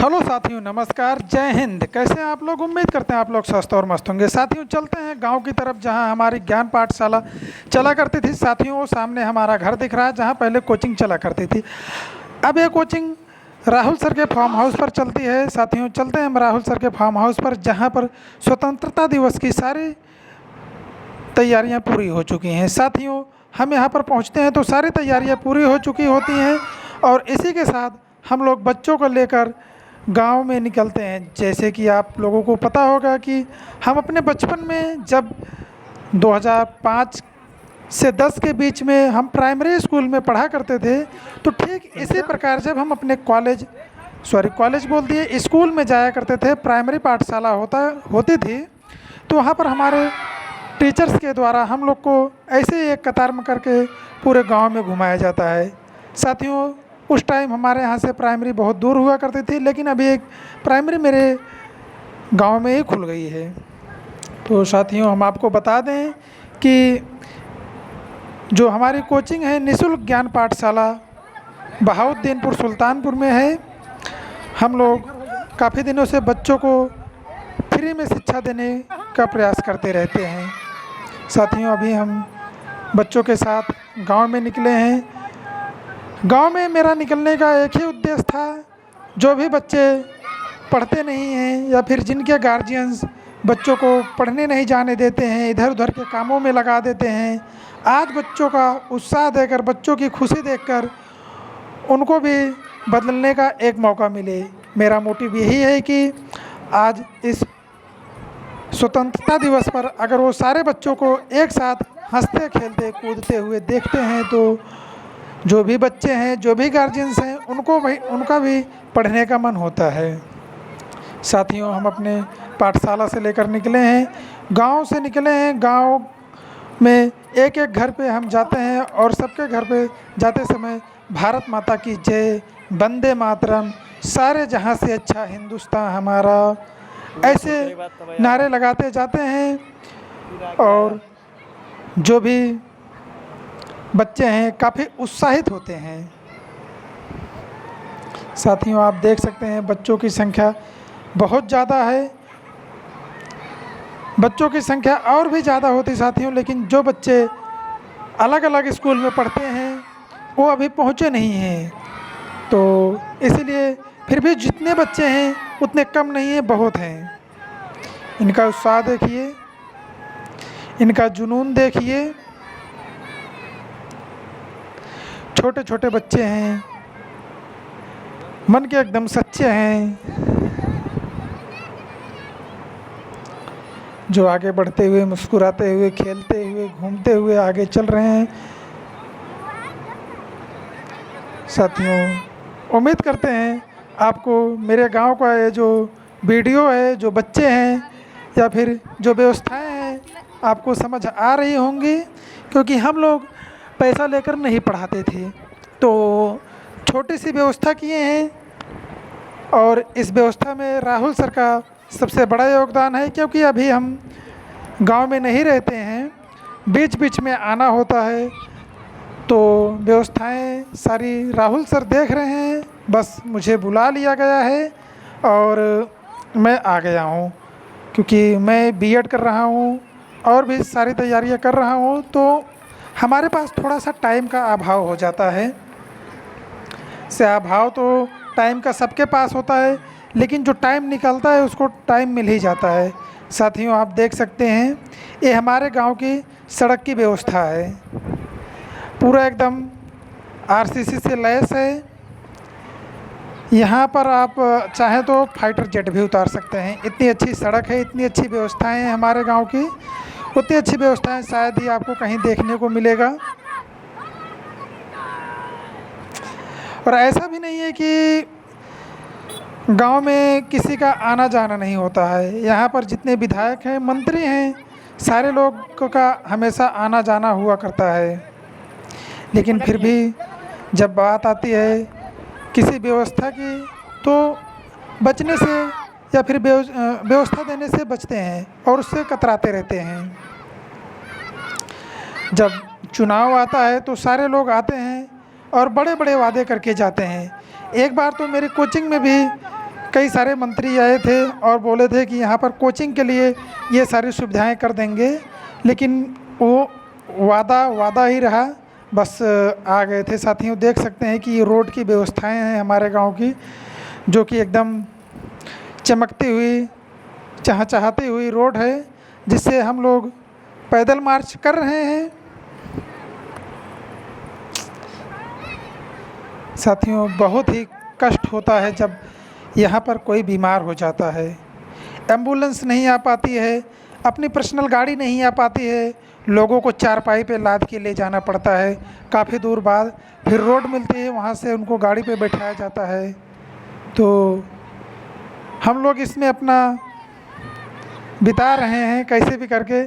Hello साथियों, नमस्कार, जय हिंद। कैसे हैं आप लोग? उम्मीद करते हैं आप लोग स्वस्थ और मस्त होंगे। साथियों, चलते हैं गांव की तरफ जहां हमारी ज्ञान पाठशाला चला करती थी। साथियों, वो सामने हमारा घर दिख रहा है जहां पहले कोचिंग चला करती थी। अब ये कोचिंग राहुल सर के फार्म हाउस पर चलती है। साथियों, चलते हैं हम राहुल सर के फार्म हाउस पर, जहाँ पर स्वतंत्रता दिवस की सारी तैयारियां पूरी हो चुकी हैं। साथियों, हम यहाँ पर पहुँचते हैं तो सारी तैयारियां पूरी हो चुकी होती हैं और इसी के साथ हम लोग बच्चों को लेकर गांव में निकलते हैं। जैसे कि आप लोगों को पता होगा कि हम अपने बचपन में जब 2005 से 10 के बीच में हम प्राइमरी स्कूल में पढ़ा करते थे, तो ठीक इसी प्रकार जब हम अपने कॉलेज बोल दिए, स्कूल में जाया करते थे, प्राइमरी पाठशाला होती थी, तो वहाँ पर हमारे टीचर्स के द्वारा हम लोग को ऐसे ही एक कतार में करके पूरे गांव में घुमाया जाता है। साथियों, उस टाइम हमारे यहाँ से प्राइमरी बहुत दूर हुआ करती थी, लेकिन अभी एक प्राइमरी मेरे गांव में ही खुल गई है। तो साथियों, हम आपको बता दें कि जो हमारी कोचिंग है निःशुल्क ज्ञान पाठशाला बहाउद्दीनपुर सुल्तानपुर में है। हम लोग काफ़ी दिनों से बच्चों को फ्री में शिक्षा देने का प्रयास करते रहते हैं। साथियों, अभी हम बच्चों के साथ गांव में निकले हैं। गांव में मेरा निकलने का एक ही उद्देश्य था, जो भी बच्चे पढ़ते नहीं हैं या फिर जिनके गार्जियंस बच्चों को पढ़ने नहीं जाने देते हैं, इधर उधर के कामों में लगा देते हैं, आज बच्चों का उत्साह देकर, बच्चों की खुशी देखकर उनको भी बदलने का एक मौका मिले। मेरा मोटिव यही है कि आज इस स्वतंत्रता दिवस पर अगर वो सारे बच्चों को एक साथ हंसते खेलते कूदते हुए देखते हैं, तो जो भी बच्चे हैं, जो भी गार्जियंस हैं, उनका भी पढ़ने का मन होता है। साथियों, हम अपने पाठशाला से लेकर निकले हैं, गांव से निकले हैं। गांव में एक एक घर पे हम जाते हैं और सबके घर पे जाते समय भारत माता की जय, वंदे मातरम, सारे जहां से अच्छा हिंदुस्तान हमारा, ऐसे नारे लगाते जाते हैं और जो भी बच्चे हैं काफ़ी उत्साहित होते हैं। साथियों, आप देख सकते हैं बच्चों की संख्या बहुत ज़्यादा है। बच्चों की संख्या और भी ज़्यादा होती साथियों, लेकिन जो बच्चे अलग अलग स्कूल में पढ़ते हैं वो अभी पहुँचे नहीं हैं, तो इसीलिए फिर भी जितने बच्चे हैं उतने कम नहीं हैं, बहुत हैं। इनका उत्साह देखिए, इनका जुनून देखिए। छोटे छोटे बच्चे हैं, मन के एकदम सच्चे हैं, जो आगे बढ़ते हुए, मुस्कुराते हुए, खेलते हुए, घूमते हुए आगे चल रहे हैं। साथियों, उम्मीद करते हैं आपको मेरे गांव का ये जो वीडियो है, जो बच्चे हैं या फिर जो व्यवस्थाएं हैं, आपको समझ आ रही होंगी, क्योंकि हम लोग पैसा लेकर नहीं पढ़ाते थे, तो छोटी सी व्यवस्था किए हैं और इस व्यवस्था में राहुल सर का सबसे बड़ा योगदान है, क्योंकि अभी हम गांव में नहीं रहते हैं, बीच बीच में आना होता है, तो व्यवस्थाएं सारी राहुल सर देख रहे हैं। बस मुझे बुला लिया गया है और मैं आ गया हूँ, क्योंकि मैं बीएड कर रहा हूँ और भी सारी तैयारियां कर रहा हूँ, तो हमारे पास थोड़ा सा टाइम का अभाव हो जाता है। से अभाव तो टाइम का सबके पास होता है, लेकिन जो टाइम निकलता है उसको टाइम मिल ही जाता है। साथियों, आप देख सकते हैं ये हमारे गांव की सड़क की व्यवस्था है, पूरा एकदम आरसीसी से लैस है। यहाँ पर आप चाहें तो फाइटर जेट भी उतार सकते हैं, इतनी अच्छी सड़क है, इतनी अच्छी व्यवस्थाएं हैं हमारे गांव की। उतनी अच्छी व्यवस्थाएं शायद ही आपको कहीं देखने को मिलेगा। और ऐसा भी नहीं है कि गांव में किसी का आना जाना नहीं होता है। यहाँ पर जितने विधायक हैं, मंत्री हैं, सारे लोग का हमेशा आना जाना हुआ करता है। लेकिन फिर भी जब बात आती है किसी व्यवस्था की, तो बचने से या फिर व्यवस्था देने से बचते हैं और उससे कतराते रहते हैं। जब चुनाव आता है तो सारे लोग आते हैं और बड़े बड़े वादे करके जाते हैं। एक बार तो मेरी कोचिंग में भी कई सारे मंत्री आए थे और बोले थे कि यहाँ पर कोचिंग के लिए ये सारी सुविधाएं कर देंगे, लेकिन वो वादा वादा ही रहा, बस आ गए थे। साथियों देख सकते हैं कि ये रोड की व्यवस्थाएं हैं हमारे गांव की, जो कि एकदम चमकती हुई चहचहाती हुई रोड है, जिससे हम लोग पैदल मार्च कर रहे हैं। साथियों बहुत ही कष्ट होता है जब यहाँ पर कोई बीमार हो जाता है, एम्बुलेंस नहीं आ पाती है, अपनी पर्सनल गाड़ी नहीं आ पाती है, लोगों को चारपाई पे लाद के ले जाना पड़ता है काफ़ी दूर बाद, फिर रोड मिलती है वहाँ से उनको गाड़ी पे बैठाया जाता है। तो हम लोग इसमें अपना बिता रहे हैं कैसे भी करके,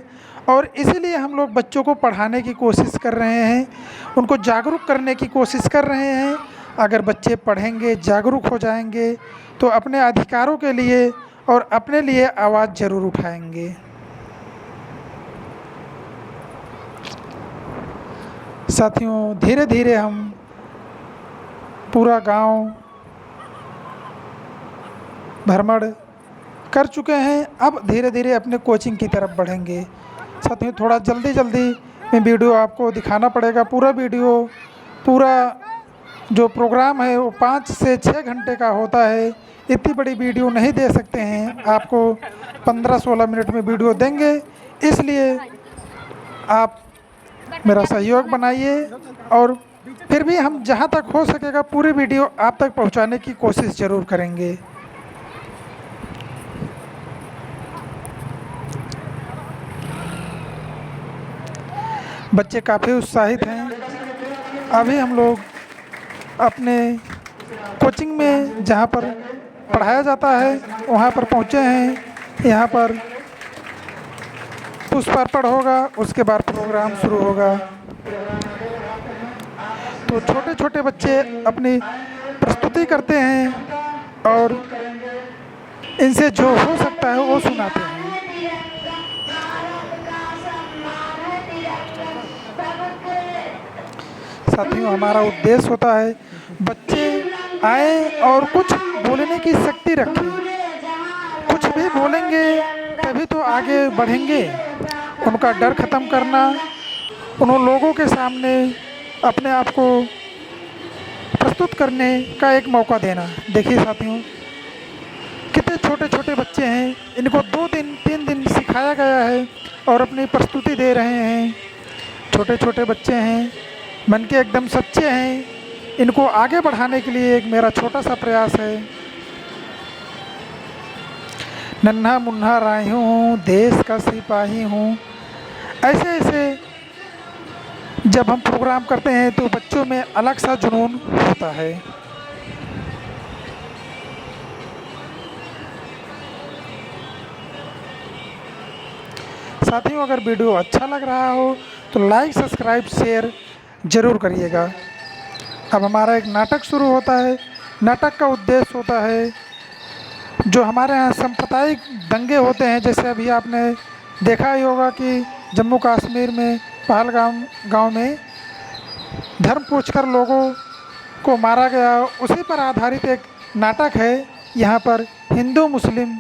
और इसीलिए हम लोग बच्चों को पढ़ाने की कोशिश कर रहे हैं, उनको जागरूक करने की कोशिश कर रहे हैं। अगर बच्चे पढ़ेंगे, जागरूक हो जाएंगे, तो अपने अधिकारों के लिए और अपने लिए आवाज़ ज़रूर उठाएंगे। साथियों धीरे धीरे हम पूरा गांव भ्रमण कर चुके हैं, अब धीरे धीरे अपने कोचिंग की तरफ बढ़ेंगे। साथियों थोड़ा जल्दी जल्दी में वीडियो आपको दिखाना पड़ेगा, पूरा वीडियो, पूरा जो प्रोग्राम है वो 5 से 6 घंटे का होता है, इतनी बड़ी वीडियो नहीं दे सकते हैं आपको, 15-16 मिनट में वीडियो देंगे। इसलिए आप मेरा सहयोग बनाइए, और फिर भी हम जहाँ तक हो सकेगा पूरी वीडियो आप तक पहुँचाने की कोशिश ज़रूर करेंगे। बच्चे काफ़ी उत्साहित हैं। अभी हम लोग अपने कोचिंग में जहाँ पर पढ़ाया जाता है वहाँ पर पहुँचे हैं। यहाँ पर पुष्पार्पण होगा, उसके बाद प्रोग्राम शुरू होगा। तो छोटे छोटे बच्चे अपनी प्रस्तुति करते हैं और इनसे जो हो सकता है वो सुनाते हैं। साथियों हमारा उद्देश्य होता है बच्चे आए और कुछ बोलने की शक्ति रखें, कुछ भी बोलेंगे तभी तो आगे बढ़ेंगे। उनका डर ख़त्म करना, उन लोगों के सामने अपने आप को प्रस्तुत करने का एक मौका देना। देखिए साथियों कितने छोटे छोटे बच्चे हैं, इनको 2 दिन 3 दिन सिखाया गया है और अपनी प्रस्तुति दे रहे हैं। छोटे छोटे बच्चे हैं, मन के एकदम सच्चे हैं, इनको आगे बढ़ाने के लिए एक मेरा छोटा सा प्रयास है। नन्हा मुन्ना राही हूँ, देश का सिपाही हूँ, ऐसे ऐसे जब हम प्रोग्राम करते हैं तो बच्चों में अलग सा जुनून होता है। साथियों अगर वीडियो अच्छा लग रहा हो तो लाइक सब्सक्राइब शेयर ज़रूर करिएगा। अब हमारा एक नाटक शुरू होता है। नाटक का उद्देश्य होता है जो हमारे यहाँ सांप्रदायिक दंगे होते हैं, जैसे अभी आपने देखा ही होगा कि जम्मू कश्मीर में पहलगाम गांव में धर्म पूछकर लोगों को मारा गया, उसी पर आधारित एक नाटक है। यहाँ पर हिंदू मुस्लिम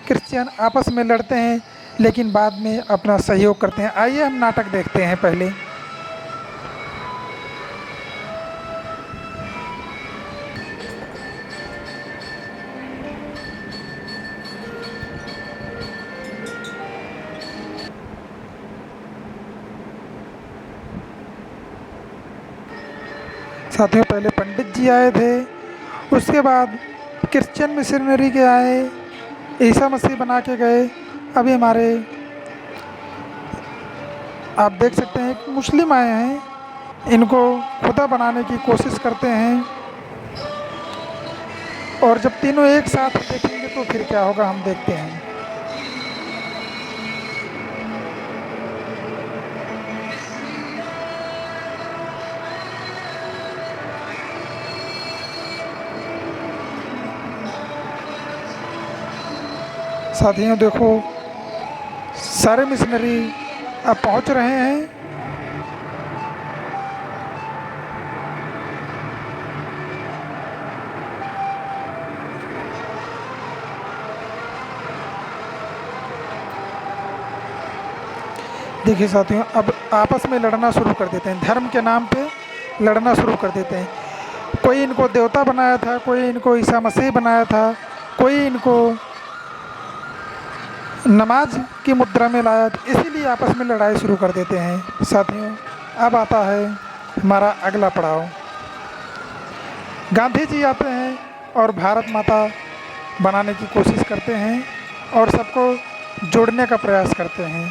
क्रिश्चियन आपस में लड़ते हैं लेकिन बाद में अपना सहयोग करते हैं। आइए हम नाटक देखते हैं पहले। साथियों पहले पंडित जी आए थे, उसके बाद क्रिश्चियन मिशनरी के आए, ईसा मसीह बना के गए। अभी हमारे आप देख सकते हैं कि मुस्लिम आए हैं, इनको खुदा बनाने की कोशिश करते हैं। और जब तीनों एक साथ देखेंगे तो फिर क्या होगा हम देखते हैं। साथियों देखो सारे मिशनरी अब पहुंच रहे हैं। देखिए साथियों, अब आपस में लड़ना शुरू कर देते हैं, धर्म के नाम पे लड़ना शुरू कर देते हैं। कोई इनको देवता बनाया था, कोई इनको ईसा मसीह बनाया था, कोई इनको नमाज की मुद्रा में लाया, इसीलिए आपस में लड़ाई शुरू कर देते हैं। साथियों, अब आता है हमारा अगला पड़ाव। गांधी जी आते हैं और भारत माता बनाने की कोशिश करते हैं और सबको जोड़ने का प्रयास करते हैं।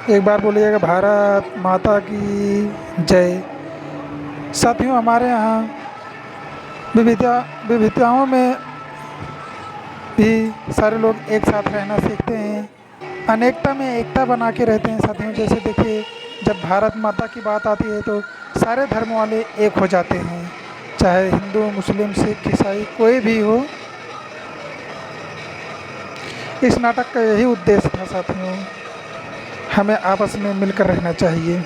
एक बार बोलिएगा भारत माता की जय। साथियों, हमारे यहाँ विविधताओं में भी सारे लोग एक साथ रहना सीखते हैं, अनेकता में एकता बना के रहते हैं। साथियों, जैसे देखिए, जब भारत माता की बात आती है तो सारे धर्म वाले एक हो जाते हैं, चाहे हिंदू, मुस्लिम, सिख, ईसाई कोई भी हो। इस नाटक का यही उद्देश्य था। साथियों, हमें आपस में मिलकर रहना चाहिए।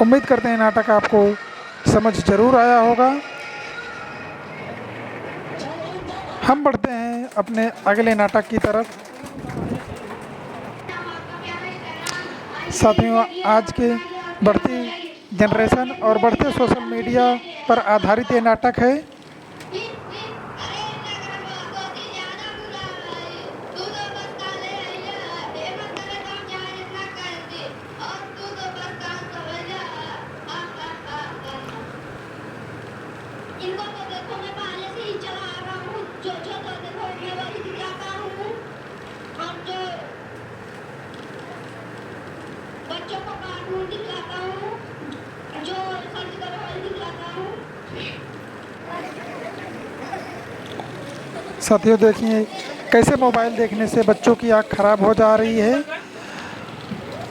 उम्मीद करते हैं नाटक आपको समझ जरूर आया होगा। हम बढ़ते हैं अपने अगले नाटक की तरफ। साथियों, आज के बढ़ती जनरेशन और बढ़ते सोशल मीडिया पर आधारित ये नाटक है। इनको तो देखो, मैं पहले से ही चला आ रहा हूँ। जो जो तो देखो, मैं वही दिखाता हूँ। और जो बच्चों को कार्टून दिखाता हूँ, जो सर्च करो वही दिखाता हूँ। साथियों, देखिए कैसे मोबाइल देखने से बच्चों की आँख खराब हो जा रही है,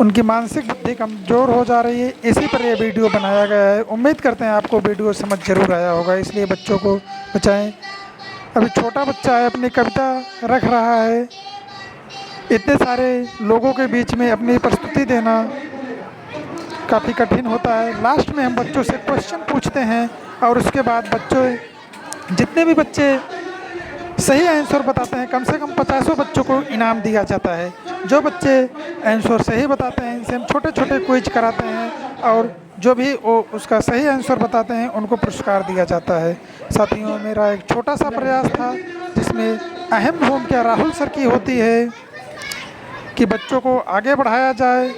उनकी मानसिक बुद्धि कमज़ोर हो जा रही है। इसी पर यह वीडियो बनाया गया है। उम्मीद करते हैं आपको वीडियो समझ जरूर आया होगा, इसलिए बच्चों को बचाएं। अभी छोटा बच्चा है, अपनी कविता रख रहा है। इतने सारे लोगों के बीच में अपनी प्रस्तुति देना काफ़ी कठिन होता है। लास्ट में हम बच्चों से क्वेश्चन पूछते हैं और उसके बाद बच्चों, जितने भी बच्चे सही आंसर बताते हैं, कम से कम 50 बच्चों को इनाम दिया जाता है। जो बच्चे आंसर सही बताते हैं, इनसे हम छोटे छोटे क्विज कराते हैं और जो भी वो उसका सही आंसर बताते हैं उनको पुरस्कार दिया जाता है। साथियों, मेरा एक छोटा सा प्रयास था जिसमें अहम भूमिका राहुल सर की होती है कि बच्चों को आगे बढ़ाया जाए।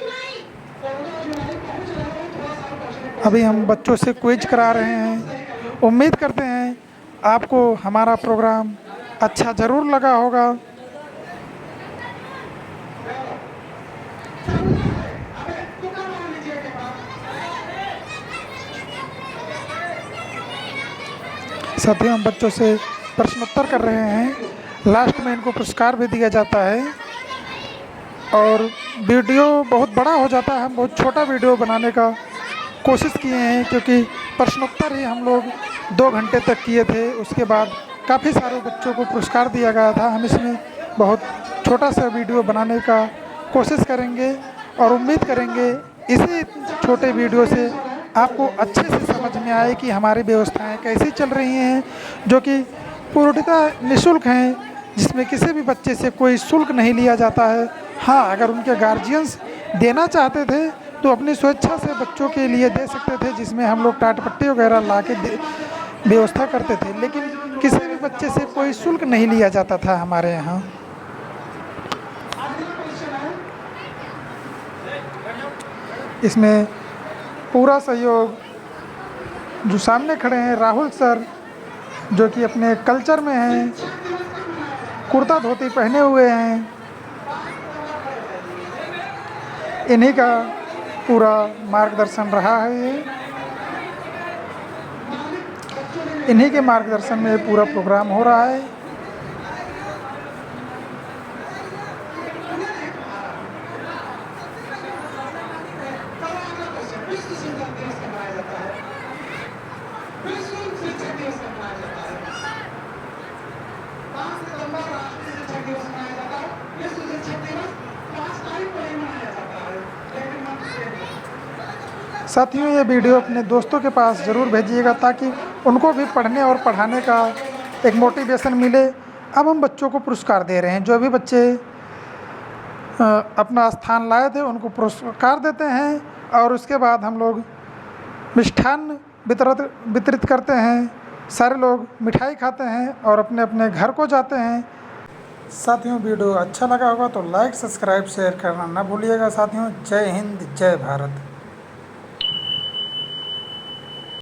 अभी हम बच्चों से क्विज करा रहे हैं। उम्मीद करते हैं आपको हमारा प्रोग्राम अच्छा ज़रूर लगा होगा। साथियों, हम बच्चों से प्रश्नोत्तर कर रहे हैं। लास्ट में इनको पुरस्कार भी दिया जाता है और वीडियो बहुत बड़ा हो जाता है। हम बहुत छोटा वीडियो बनाने का कोशिश किए हैं, क्योंकि प्रश्नोत्तर ही हम लोग 2 घंटे तक किए थे। उसके बाद काफ़ी सारे बच्चों को पुरस्कार दिया गया था। हम इसमें बहुत छोटा सा वीडियो बनाने का कोशिश करेंगे और उम्मीद करेंगे इसी छोटे वीडियो से आपको अच्छे से समझ में आए कि हमारी व्यवस्थाएं कैसी चल रही हैं, जो कि पूर्णतः निःशुल्क हैं, जिसमें किसी भी बच्चे से कोई शुल्क नहीं लिया जाता है। हाँ, अगर उनके गार्जियंस देना चाहते थे तो अपनी स्वेच्छा से बच्चों के लिए दे सकते थे, जिसमें हम लोग टाट पट्टी वगैरह ला के व्यवस्था करते थे, लेकिन किसी भी बच्चे से कोई शुल्क नहीं लिया जाता था हमारे यहाँ। इसमें पूरा सहयोग जो सामने खड़े हैं राहुल सर, जो कि अपने कल्चर में हैं, कुर्ता धोती पहने हुए हैं, इन्हीं का पूरा मार्गदर्शन रहा है। ये इन्हीं के मार्गदर्शन में पूरा प्रोग्राम हो रहा है। साथियों ये वीडियो अपने दोस्तों के पास ज़रूर भेजिएगा ताकि उनको भी पढ़ने और पढ़ाने का एक मोटिवेशन मिले। अब हम बच्चों को पुरस्कार दे रहे हैं। जो भी बच्चे अपना स्थान लाए थे उनको पुरस्कार देते हैं और उसके बाद हम लोग मिष्ठान्न वितरित करते हैं। सारे लोग मिठाई खाते हैं और अपने अपने घर को जाते हैं। साथियों वीडियो अच्छा लगा होगा तो लाइक सब्सक्राइब शेयर करना ना भूलिएगा। साथियों जय हिंद जय भारत।